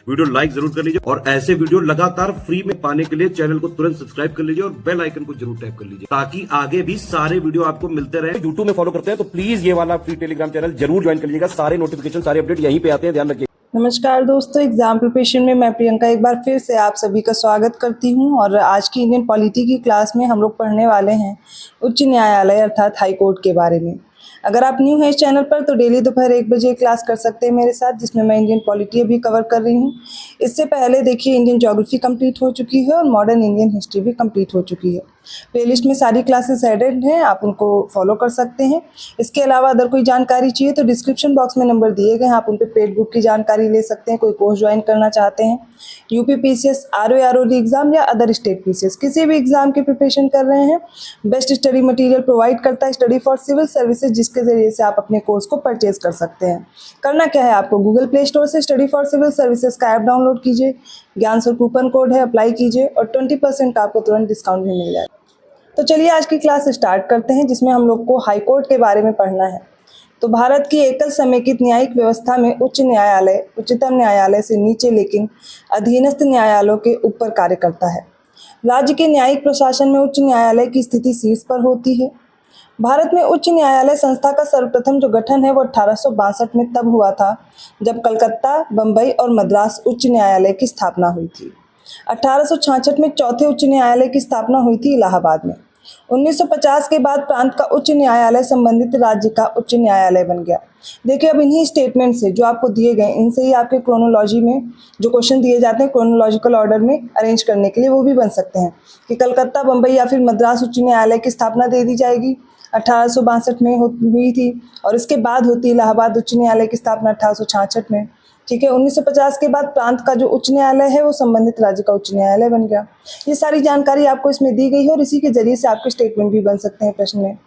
Video like जरूर कर लीजिए और ऐसे वीडियो लगातार फ्री में पाने के लिए चैनल को तुरंत सब्सक्राइब कर लीजिए और बेल आइकन को जरूर टैप कर लीजिए ताकि आगे भी सारे वीडियो आपको मिलते रहे। यूट्यूब में फॉलो करते हैं तो प्लीज ये वाला फ्री टेलीग्राम चैनल जरूर ज्वाइन कर लीजिएगा। सारे नोटिफिकेशन सारे अपडेट यहीं पे आते हैं, ध्यान रखिए। नमस्कार दोस्तों, एग्जाम प्रिपरेशन में मैं प्रियंका एक बार फिर से आप सभी का स्वागत करती हूं। और आज की इंडियन पॉलिटी की क्लास में हम लोग पढ़ने वाले हैं उच्च न्यायालय अर्थात हाई कोर्ट के बारे में। अगर आप न्यू हैं इस चैनल पर तो डेली दोपहर 1 बजे क्लास कर सकते हैं मेरे साथ, जिसमें मैं इंडियन पॉलिटी अभी कवर कर रही हूँ। इससे पहले देखिए इंडियन ज्योग्राफी कंप्लीट हो चुकी है और मॉडर्न इंडियन हिस्ट्री भी कंप्लीट हो चुकी है। प्लेलिस्ट में सारी क्लासेस एडेड हैं, आप उनको फॉलो कर सकते हैं। इसके अलावा अगर कोई जानकारी चाहिए तो डिस्क्रिप्शन बॉक्स में नंबर दिए गए हैं, आप उन पर पेड बुक की जानकारी ले सकते हैं। कोई कोर्स ज्वाइन करना चाहते हैं, यूपी पीसीएस, आरओ एग्जाम या अदर स्टेट पीसीएस, किसी भी एग्जाम की प्रिपरेशन कर रहे हैं, बेस्ट स्टडी मटेरियल प्रोवाइड करता है स्टडी फॉर सिविल सर्विसेज, जिसके जरिए से आप अपने कोर्स को परचेज कर सकते हैं। करना क्या है आपको, गूगल प्ले स्टोर से स्टडी फॉर सिविल सर्विसेज का ऐप डाउनलोड कीजिए, ज्ञान सर कूपन कोड है, अप्लाई कीजिए और 20% का आपको तुरंत डिस्काउंट भी मिल जाएगा। तो चलिए आज की क्लास स्टार्ट करते हैं, जिसमें हम लोग को हाई कोर्ट के बारे में पढ़ना है। तो भारत की एकल समेकित न्यायिक व्यवस्था में उच्च न्यायालय उच्चतम न्यायालय से नीचे लेकिन अधीनस्थ न्यायालयों के ऊपर कार्य करता है। राज्य के न्यायिक प्रशासन में उच्च न्यायालय की स्थिति शीर्ष पर होती है। भारत में उच्च न्यायालय संस्था का सर्वप्रथम जो गठन है वो 1862 में तब हुआ था जब कलकत्ता, बम्बई और मद्रास उच्च न्यायालय की स्थापना हुई थी। 1866 में चौथे उच्च न्यायालय की स्थापना हुई थी इलाहाबाद में। 1950 के बाद प्रांत का उच्च न्यायालय संबंधित राज्य का उच्च न्यायालय बन गया। देखिए अब इन्हीं स्टेटमेंट से जो आपको दिए गए, इनसे ही आपके क्रोनोलॉजी में जो क्वेश्चन दिए जाते हैं क्रोनोलॉजिकल ऑर्डर में अरेंज करने के लिए वो भी बन सकते हैं कि कलकत्ता, बम्बई या फिर मद्रास उच्च न्यायालय की स्थापना दे दी जाएगी 1862 में हुई थी और इसके बाद होती इलाहाबाद उच्च न्यायालय की स्थापना 1866 में। ठीक है, 1950 के बाद प्रांत का जो उच्च न्यायालय है वो संबंधित राज्य का उच्च न्यायालय बन गया। ये सारी जानकारी आपको इसमें दी गई है और इसी के जरिए से आपके स्टेटमेंट भी बन सकते हैं प्रश्न में।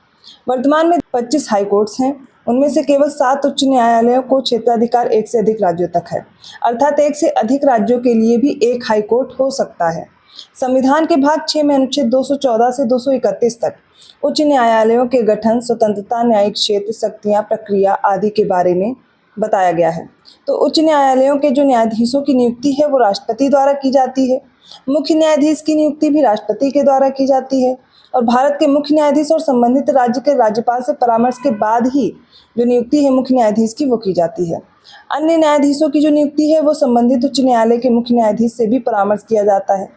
वर्तमान में 25 हाई कोर्ट्स हैं, उनमें से केवल 7 उच्च न्यायालयों को क्षेत्राधिकार 1 से अधिक राज्यों तक है, अर्थात 1 से अधिक राज्यों के लिए भी एक हाई कोर्ट हो सकता है। संविधान के भाग 6 में अनुच्छेद 214 से 231 तक उच्च न्यायालयों के गठन, स्वतंत्रता, न्यायिक क्षेत्र, शक्तियां, प्रक्रिया आदि के बारे में बताया गया है। तो उच्च न्यायालयों के जो न्यायाधीशों की नियुक्ति है वो राष्ट्रपति द्वारा की जाती है। मुख्य न्यायाधीश की नियुक्ति भी राष्ट्रपति के द्वारा की जाती है और भारत के मुख्य न्यायाधीश और संबंधित राज्य के राज्यपाल से परामर्श के बाद ही जो नियुक्ति है मुख्य न्यायाधीश की वो की जाती है। अन्य न्यायाधीशों की जो नियुक्ति है वो संबंधित उच्च न्यायालय के मुख्य न्यायाधीश से भी परामर्श किया जाता है।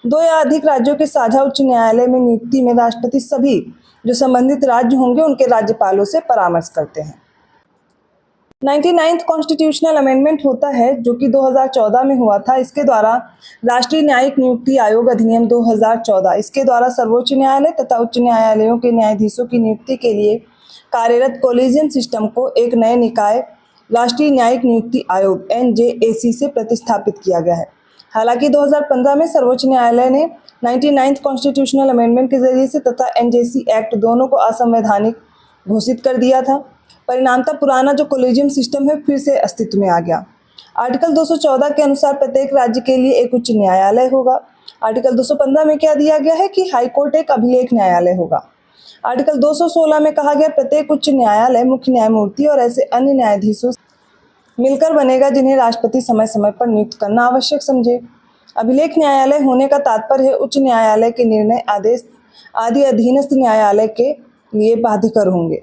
2 या अधिक राज्यों के साझा उच्च न्यायालय में नियुक्ति में राष्ट्रपति सभी जो संबंधित राज्य होंगे उनके राज्यपालों से परामर्श करते हैं। 99th कॉन्स्टिट्यूशनल अमेंडमेंट होता है जो कि 2014 में हुआ था। इसके द्वारा राष्ट्रीय न्यायिक नियुक्ति आयोग अधिनियम 2014, इसके द्वारा सर्वोच्च न्यायालय तथा उच्च न्यायालयों के न्यायाधीशों की नियुक्ति के लिए कार्यरत कॉलेजियम सिस्टम को एक नए निकाय राष्ट्रीय न्यायिक नियुक्ति आयोग NJAC से प्रतिस्थापित किया गया है। हालांकि 2015 में सर्वोच्च न्यायालय ने 99th कॉन्स्टिट्यूशनल अमेंडमेंट के जरिए से तथा NJAC एक्ट दोनों को असंवैधानिक घोषित कर दिया था। परिणामतः पुराना जो कॉलेजियम सिस्टम है फिर से अस्तित्व में आ गया। आर्टिकल 214 के अनुसार प्रत्येक राज्य के लिए एक उच्च न्यायालय होगा। आर्टिकल 215 में क्या दिया गया है कि हाई कोर्ट एक अभिलेख न्यायालय होगा। आर्टिकल 216 में कहा गया प्रत्येक उच्च न्यायालय मुख्य न्यायमूर्ति और ऐसे अन्य न्यायाधीशों से मिलकर बनेगा जिन्हें राष्ट्रपति समय समय पर नियुक्त करना आवश्यक समझे। अभिलेख न्यायालय होने का तात्पर्य है उच्च न्यायालय के निर्णय, आदेश आदि अधीनस्थ न्यायालय के लिए बाध्यकर होंगे।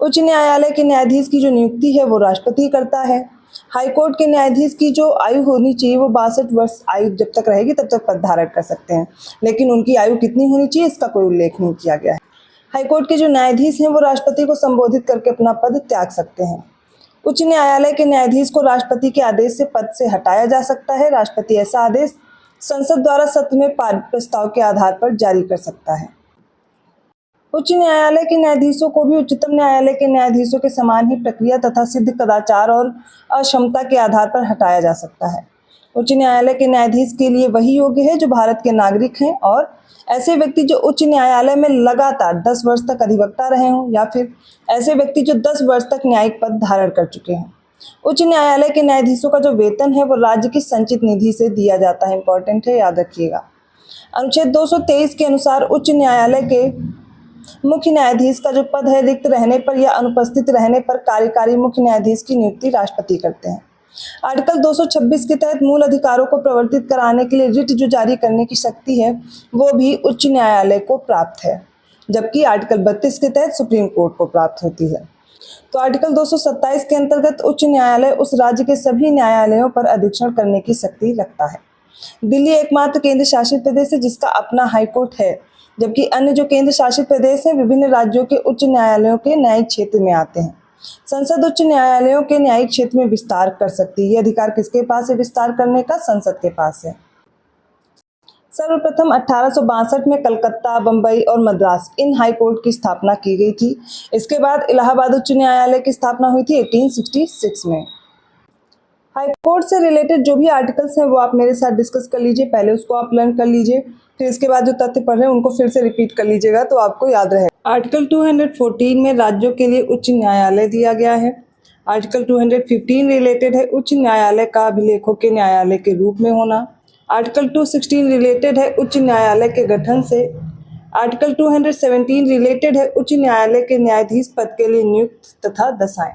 उच्च न्यायालय के न्यायाधीश की जो नियुक्ति है वो राष्ट्रपति करता है। हाई कोर्ट के न्यायाधीश की जो आयु होनी चाहिए वो 62 वर्ष आयु जब तक रहेगी तब तक पद धारण कर सकते हैं, लेकिन उनकी आयु कितनी होनी चाहिए इसका कोई उल्लेख नहीं किया गया है। हाई कोर्ट के जो न्यायाधीश हैं वो राष्ट्रपति को संबोधित करके अपना पद त्याग सकते हैं। उच्च न्यायालय के न्यायाधीश को राष्ट्रपति के आदेश से पद से हटाया जा सकता है। राष्ट्रपति ऐसा आदेश संसद द्वारा सत्र में पारित प्रस्ताव के आधार पर जारी कर सकता है। उच्च न्यायालय के न्यायाधीशों को भी उच्चतम न्यायालय के न्यायाधीशों के समान ही प्रक्रिया तथा सिद्ध कदाचार और अक्षमता के आधार पर हटाया जा सकता है। उच्च न्यायालय के न्यायाधीश के लिए वही योग्य है जो भारत के नागरिक हैं और ऐसे व्यक्ति जो उच्च न्यायालय में लगातार 10 वर्ष तक अधिवक्ता रहे हों या फिर ऐसे व्यक्ति जो 10 वर्ष तक न्यायिक पद धारण कर चुके हैं। उच्च न्यायालय के न्यायाधीशों का जो वेतन है वो राज्य की संचित निधि से दिया जाता है। इंपॉर्टेंट है, याद रखिएगा। अनुच्छेद 223 के अनुसार उच्च न्यायालय के मुख्य न्यायाधीश का जो पद है रिक्त रहने पर या अनुपस्थित रहने पर कार्यकारी मुख्य न्यायाधीश की नियुक्ति राष्ट्रपति करते हैं। आर्टिकल 226 के तहत मूल अधिकारों को प्रवर्तित कराने के लिए रिट जो जारी करने की शक्ति है वो भी उच्च न्यायालय को प्राप्त है, जबकि आर्टिकल 32 के तहत सुप्रीम कोर्ट को प्राप्त होती है। तो आर्टिकल 227 के अंतर्गत उच्च न्यायालय उस राज्य के सभी न्यायालयों पर अधीक्षण करने की शक्ति रखता है। दिल्ली एकमात्र केंद्र शासित प्रदेश है जिसका अपना हाईकोर्ट है, जबकि अन्य जो केंद्र शासित प्रदेश हैं विभिन्न राज्यों के उच्च न्यायालयों के न्यायिक क्षेत्र में आते हैं। संसद उच्च न्यायालयों के न्यायिक क्षेत्र में विस्तार कर सकती है। ये अधिकार किसके पास है विस्तार करने का? संसद के पास है। सर्वप्रथम 1862 में कलकत्ता, बंबई और मद्रास इन हाई कोर्ट की स्थापना की गई थी। इसके बाद इलाहाबाद उच्च न्यायालय की स्थापना हुई थी 1866 में। हाई कोर्ट से रिलेटेड जो भी आर्टिकल्स हैं वो आप मेरे साथ डिस्कस कर लीजिए, पहले उसको आप लर्न कर लीजिए, फिर इसके बाद जो तथ्य पढ़ रहे हैं उनको फिर से रिपीट कर लीजिएगा तो आपको याद रहेगा। आर्टिकल 214 में राज्यों के लिए उच्च न्यायालय दिया गया है। आर्टिकल 215 रिलेटेड है उच्च न्यायालय का अभिलेखों के न्यायालय के रूप में होना। आर्टिकल 216 रिलेटेड है उच्च न्यायालय के गठन से। आर्टिकल 217 रिलेटेड है उच्च न्यायालय के न्यायाधीश पद के लिए नियुक्त तथा दशाएं।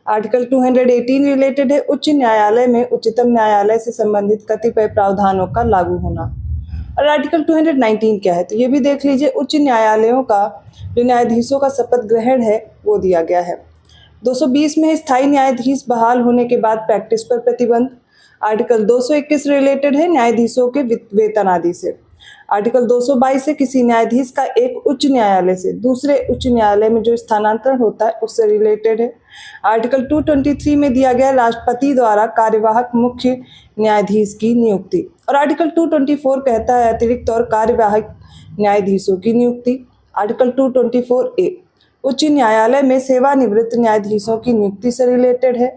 आर्टिकल 218 रिलेटेड है उच्च न्यायालय में उच्चतम न्यायालय से संबंधित कतिपय प्रावधानों का लागू होना। और आर्टिकल 219 क्या है तो ये भी देख लीजिए। उच्च न्यायालयों का जो न्यायाधीशों का शपथ ग्रहण है वो दिया गया है। 220 में स्थायी न्यायाधीश बहाल होने के बाद प्रैक्टिस पर प्रतिबंध। आर्टिकल 221 रिलेटेड है न्यायाधीशों के वेतन आदि से। आर्टिकल 222 से किसी न्यायाधीश का एक उच्च न्यायालय से दूसरे उच्च न्यायालय में जो स्थानांतरण होता है उससे रिलेटेड है। आर्टिकल 223 में दिया गया राष्ट्रपति द्वारा कार्यवाहक मुख्य न्यायाधीश की नियुक्ति। और आर्टिकल 224 कहता है अतिरिक्त और कार्यवाहक न्यायाधीशों की नियुक्ति। आर्टिकल 224A उच्च न्यायालय में सेवानिवृत्त न्यायाधीशों की नियुक्ति से रिलेटेड है।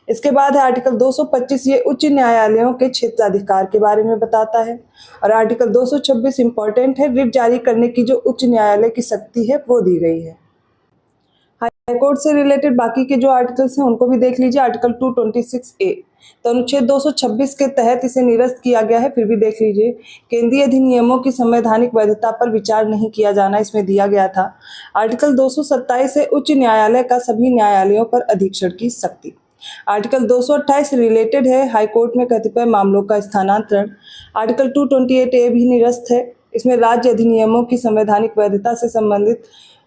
इसके बाद है आर्टिकल 225, ये उच्च न्यायालयों के क्षेत्राधिकार के बारे में बताता है। और आर्टिकल 226 इंपॉर्टेंट है, रिट जारी करने की जो उच्च न्यायालय की शक्ति है वो दी गई है। हाई कोर्ट से रिलेटेड बाकी के जो आर्टिकल्स हैं उनको भी देख लीजिए। आर्टिकल 226A तो अनुच्छेद 226 के तहत इसे निरस्त किया गया है, फिर भी देख लीजिए। केंद्रीय अधिनियमों की संवैधानिक वैधता पर विचार नहीं किया जाना इसमें दिया गया था। आर्टिकल 227 है उच्च न्यायालय का सभी न्यायालयों पर अधीक्षण की शक्ति। आर्टिकल 228 रिलेटेड है हाई कोर्ट में कतिपय मामलों का स्थानांतरण। आर्टिकल 228A भी निरस्त है, इसमें राज्य अधिनियमों की संवैधानिक वैधता से संबंधित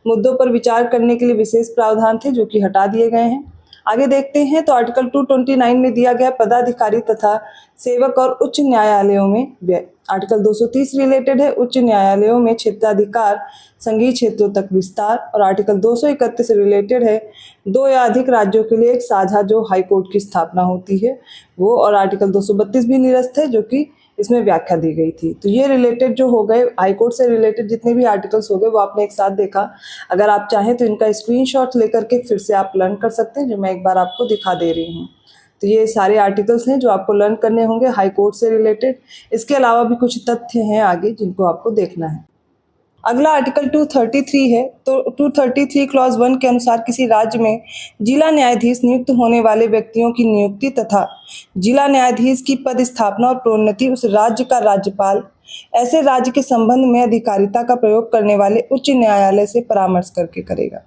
मुद्दों पर विचार करने के लिए विशेष प्रावधान थे जो कि हटा दिए गए हैं। आगे देखते हैं तो आर्टिकल 229 में दिया गया पदाधिकारी तथा सेवक और उच्च न्यायालयों में व्यय। आर्टिकल 230 रिलेटेड है उच्च न्यायालयों में क्षेत्राधिकार संघीय क्षेत्रों तक विस्तार। और आर्टिकल 231 रिलेटेड है 2 या अधिक राज्यों के लिए एक साझा जो हाई कोर्ट की स्थापना होती है वो। और आर्टिकल 232 भी निरस्त है जो कि इसमें व्याख्या दी गई थी। तो ये रिलेटेड जो हो गए हाई कोर्ट से रिलेटेड जितने भी आर्टिकल्स हो गए वो आपने एक साथ देखा। अगर आप चाहें तो इनका स्क्रीनशॉट लेकर के फिर से आप लर्न कर सकते हैं, जो मैं एक बार आपको दिखा दे रही हूँ। तो ये सारे आर्टिकल्स हैं जो आपको लर्न करने होंगे हाई कोर्ट से रिलेटेड। इसके अलावा भी कुछ तथ्य हैं आगे जिनको आपको देखना है। अगला आर्टिकल 233 है। तो 233 क्लॉज 1 के अनुसार किसी राज्य में जिला न्यायाधीश नियुक्त होने वाले व्यक्तियों की नियुक्ति तथा जिला न्यायाधीश की पद स्थापना और प्रोन्नति उस राज्य का राज्यपाल ऐसे राज्य के संबंध में अधिकारिता का प्रयोग करने वाले उच्च न्यायालय से परामर्श करके करेगा।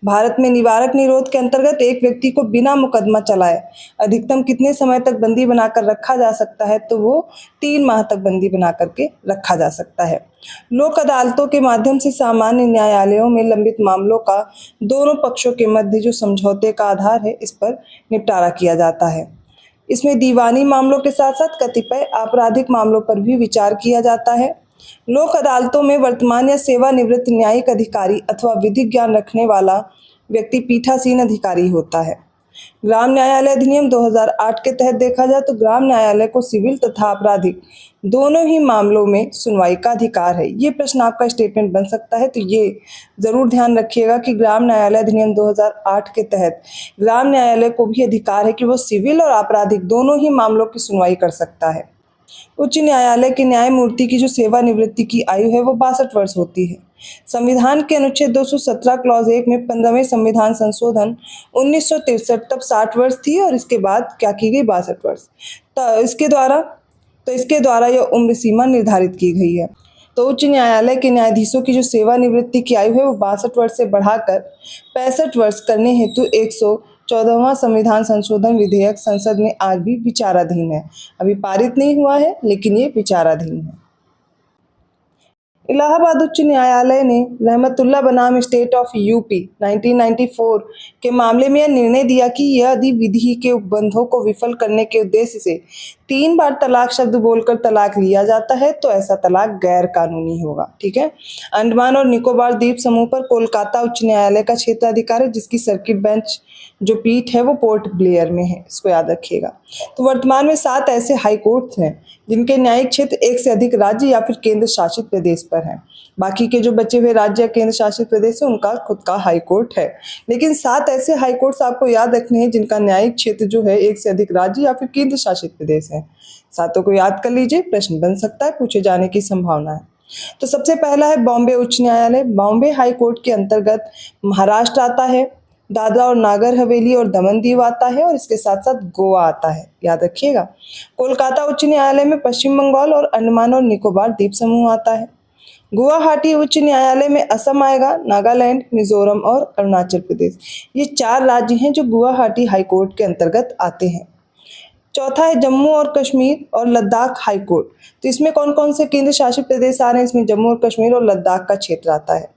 भारत में निवारक निरोध के अंतर्गत एक व्यक्ति को बिना मुकदमा चलाए अधिकतम कितने समय तक बंदी बनाकर रखा जा सकता है तो वो 3 माह तक बंदी बना करके रखा जा सकता है। लोक अदालतों के माध्यम से सामान्य न्यायालयों में लंबित मामलों का दोनों पक्षों के मध्य जो समझौते का आधार है इस पर निपटारा किया जाता है। इसमें दीवानी मामलों के साथ साथ कतिपय आपराधिक मामलों पर भी विचार किया जाता है। लोक अदालतों में वर्तमान या सेवानिवृत्त न्यायिक अधिकारी अथवा विधिक ज्ञान रखने वाला व्यक्ति पीठासीन अधिकारी होता है। ग्राम न्यायालय अधिनियम 2008 के तहत देखा जाए तो ग्राम न्यायालय को सिविल तथा आपराधिक दोनों ही मामलों में सुनवाई का अधिकार है। ये प्रश्न आपका स्टेटमेंट बन सकता है, तो ये जरूर ध्यान रखिएगा कि ग्राम न्यायालय अधिनियम 2008 के तहत ग्राम न्यायालय को भी अधिकार है कि वो सिविल और आपराधिक दोनों ही मामलों की सुनवाई कर सकता है। उच्च न्यायालय के न्यायमूर्ति की जो सेवानिवृत्ति की आयु है वो 62 वर्ष होती है। संविधान के अनुच्छेद 217 क्लॉज 1 में 15वें संविधान संशोधन 1963 तब 60 वर्ष थी और इसके बाद क्या की गई 62 वर्ष। तो इसके द्वारा यह उम्र सीमा निर्धारित की गई है। तो उच्च न्यायालय के न्यायाधीशों की जो सेवानिवृत्ति की आयु है वो 62 वर्ष से बढ़ाकर 65 वर्ष करने हेतु 14वां संविधान संशोधन विधेयक संसद में आज भी विचाराधीन है। अभी पारित नहीं हुआ है, लेकिन ये विचाराधीन है। इलाहाबाद उच्च न्यायालय ने रहमतुल्लाह बनाम स्टेट ऑफ यूपी 1994 के मामले में यह निर्णय दिया कि यदि विधि के उपबंधों को विफल करने के उद्देश्य से 3 बार तलाक शब्द बोलकर तलाक लिया जाता है तो ऐसा तलाक गैर कानूनी होगा। ठीक है। अंडमान और निकोबार द्वीप समूह पर कोलकाता उच्च न्यायालय का क्षेत्राधिकार है, जिसकी सर्किट बेंच जो पीठ है वो पोर्ट ब्लेयर में है, इसको याद रखिएगा। तो वर्तमान में 7 ऐसे हाई कोर्ट हैं जिनके न्यायिक क्षेत्र 1 से अधिक राज्य या फिर केंद्र शासित प्रदेश पर हैं। बाकी के जो बचे हुए राज्य या केंद्र शासित प्रदेश है उनका खुद का हाई कोर्ट है, लेकिन 7 ऐसे हाई कोर्ट्स आपको याद रखने हैं जिनका न्यायिक क्षेत्र जो है 1 से अधिक राज्य या फिर केंद्र शासित प्रदेश है। सातों को याद कर लीजिए, प्रश्न बन सकता है, पूछे जाने की संभावना है। तो सबसे पहला है बॉम्बे उच्च न्यायालय। बॉम्बे हाई कोर्ट के अंतर्गत महाराष्ट्र आता है, दादरा और नागर हवेली और दमन दीव आता है और इसके साथ साथ गोवा आता है, याद रखिएगा। कोलकाता उच्च न्यायालय में पश्चिम बंगाल और अंडमान और निकोबार द्वीप समूह आता है। गुवाहाटी उच्च न्यायालय में असम आएगा, नागालैंड, मिजोरम और अरुणाचल प्रदेश। ये 4 राज्य हैं जो गुवाहाटी हाई कोर्ट के अंतर्गत आते हैं। चौथा है जम्मू और कश्मीर और लद्दाख हाई कोर्ट। तो इसमें कौन कौन से केंद्र शासित प्रदेश आ रहे हैं? इसमें जम्मू और कश्मीर और लद्दाख का क्षेत्र आता है।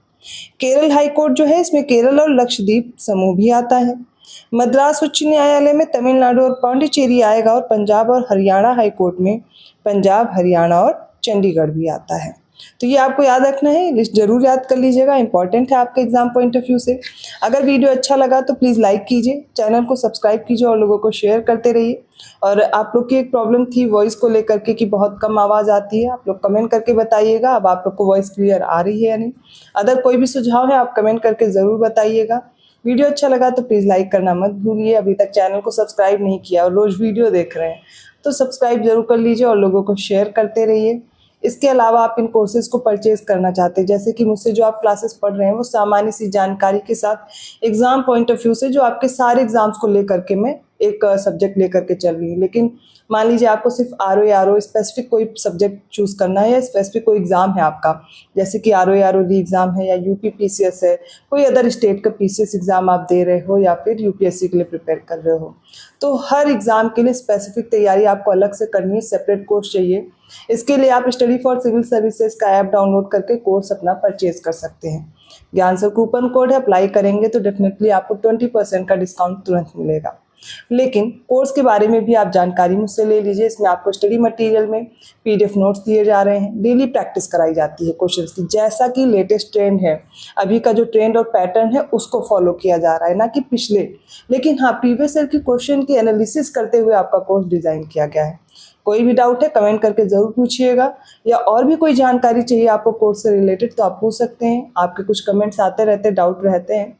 केरल हाई कोर्ट जो है इसमें केरल और लक्षद्वीप समूह भी आता है। मद्रास उच्च न्यायालय में तमिलनाडु और पांडिचेरी आएगा और पंजाब और हरियाणा हाई कोर्ट में पंजाब, हरियाणा और चंडीगढ़ भी आता है। तो ये आपको याद रखना है, लिस्ट जरूर याद कर लीजिएगा, इंपॉर्टेंट है आपके एग्जाम पॉइंट ऑफ व्यू से। अगर वीडियो अच्छा लगा तो प्लीज़ लाइक कीजिए, चैनल को सब्सक्राइब कीजिए और लोगों को शेयर करते रहिए। और आप लोग की एक प्रॉब्लम थी वॉइस को लेकर के कि बहुत कम आवाज़ आती है, आप लोग कमेंट करके बताइएगा अब आप लोग को वॉइस क्लियर आ रही है या नहीं। अगर कोई भी सुझाव है आप कमेंट करके ज़रूर बताइएगा। वीडियो अच्छा लगा तो प्लीज़ लाइक करना मत भूलिए। अभी तक चैनल को सब्सक्राइब नहीं किया और रोज़ वीडियो देख रहे हैं तो सब्सक्राइब जरूर कर लीजिए और लोगों को शेयर करते रहिए। इसके अलावा आप इन कोर्सेज को परचेज करना चाहते हैं, जैसे कि मुझसे जो आप क्लासेस पढ़ रहे हैं वो सामान्य सी जानकारी के साथ एग्जाम पॉइंट ऑफ व्यू से जो आपके सारे एग्जाम्स को लेकर के मैं एक सब्जेक्ट लेकर के चल रही हूँ। लेकिन मान लीजिए आपको सिर्फ आर स्पेसिफिक कोई सब्जेक्ट चूज करना है या स्पेसिफिक कोई एग्जाम है आपका, जैसे कि आर री एग्जाम है या यूपी पीसीएस है, कोई अदर स्टेट का पीसीएस एग्जाम आप दे रहे हो या फिर यूपीएससी के लिए प्रिपेयर कर रहे हो, तो हर एग्जाम के लिए स्पेसिफिक तैयारी आपको अलग से करनी है, सेपरेट कोर्स चाहिए। इसके लिए आप स्टडी फॉर सिविल सर्विसेज का ऐप डाउनलोड करके कोर्स अपना परचेज कर सकते हैं। ज्ञान सर कूपन कोड है, अप्लाई करेंगे तो डेफिनेटली आपको 20% का डिस्काउंट तुरंत मिलेगा। लेकिन कोर्स के बारे में भी आप जानकारी मुझसे ले लीजिए। इसमें आपको स्टडी मटेरियल में पीडीएफ नोट्स दिए जा रहे हैं, डेली प्रैक्टिस कराई जाती है क्वेश्चंस की, जैसा कि लेटेस्ट ट्रेंड है, अभी का जो ट्रेंड और पैटर्न है उसको फॉलो किया जा रहा है, ना कि पिछले। लेकिन हाँ, प्रीवियस ईयर की क्वेश्चन की एनालिसिस करते हुए आपका कोर्स डिजाइन किया गया है। कोई भी डाउट है कमेंट करके ज़रूर पूछिएगा, या और भी कोई जानकारी चाहिए आपको कोर्स से रिलेटेड तो आप पूछ सकते हैं। आपके कुछ कमेंट्स आते रहते हैं, डाउट रहते हैं,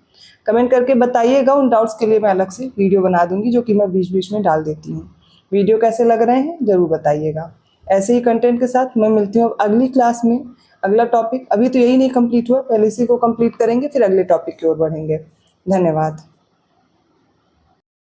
कमेंट करके बताइएगा। उन डाउट्स के लिए मैं अलग से वीडियो बना दूंगी जो कि मैं बीच बीच में डाल देती हूँ। वीडियो कैसे लग रहे हैं ज़रूर बताइएगा। ऐसे ही कंटेंट के साथ मैं मिलती हूँ अगली क्लास में। अगला टॉपिक अभी तो यही नहीं कंप्लीट हुआ, पहले इसी को कंप्लीट करेंगे फिर अगले टॉपिक की ओर बढ़ेंगे। धन्यवाद।